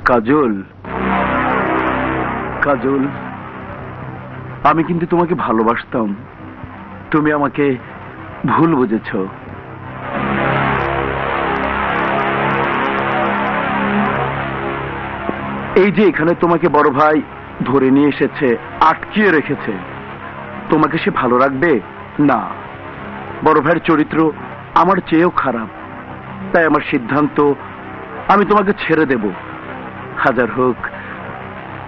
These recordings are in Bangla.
কাজল, কাজল, আমি কিন্তু তোমাকে ভালোবাসতাম, তুমি আমাকে ভুল বুঝেছ। এই যে এখানে তোমাকে বড় ভাই ধরে নিয়ে এসেছে, আটকিয়ে রেখেছে, তোমাকে সে ভালো রাখবে না। বড় ভাইয়ের চরিত্র আমার চেয়েও খারাপ, তাই আমার সিদ্ধান্ত আমি তোমাকে ছেড়ে দেব। হাজার হোক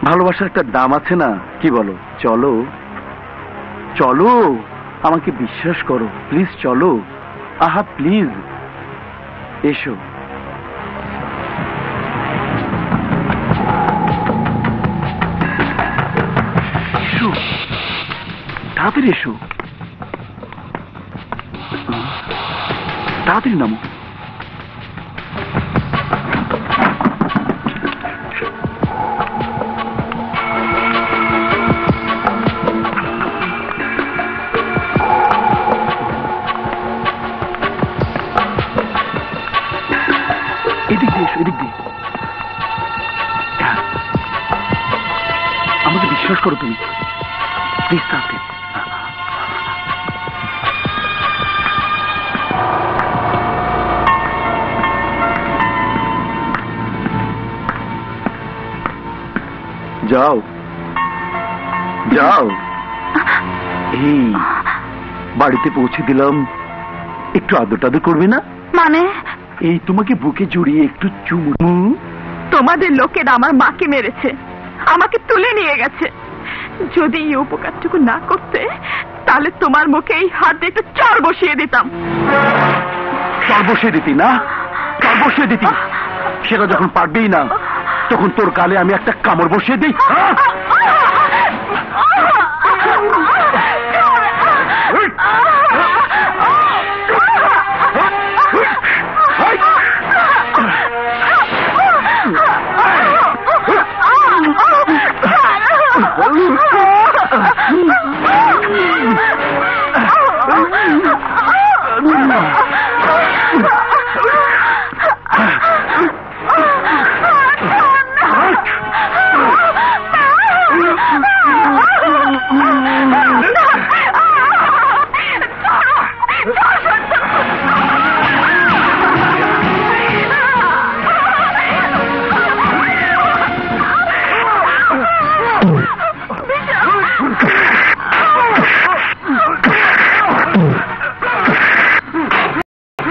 ভালোবাসার একটা দাম আছে না, কি বলো? চলো চলো, আমাকে বিশ্বাস করো, প্লিজ চলো। আহা প্লিজ এসো। এসো, তাড়াতাড়ি এসো, তাড়াতাড়ি নামো। এদিক দিয়ে এসো, এদিক দিয়ে। আমাকে বিশ্বাস করো তুমি, প্লিজ তাড়াতাড়ি। যাও যাও। এই বাড়িতে পৌঁছে দিলাম, একটু আদর টাদর করবে না? মানে? এই তোমাকে বুকে জড়িয়ে একটু চুমু। তোমাদের লোকেরা আমার মাকে মেরেছে, আমাকে তুলে নিয়ে গেছে। যদি এই উপকারটুকু না করতে, তাহলে তোমার মুখে এই হাত দিয়ে একটু চর বসিয়ে দিতাম। চর বসিয়ে দিতি না? চর বসিয়ে দিতি, সেটা যখন পারবেই না, তখন তোর গালে আমি একটা কামড় বসিয়ে দিই।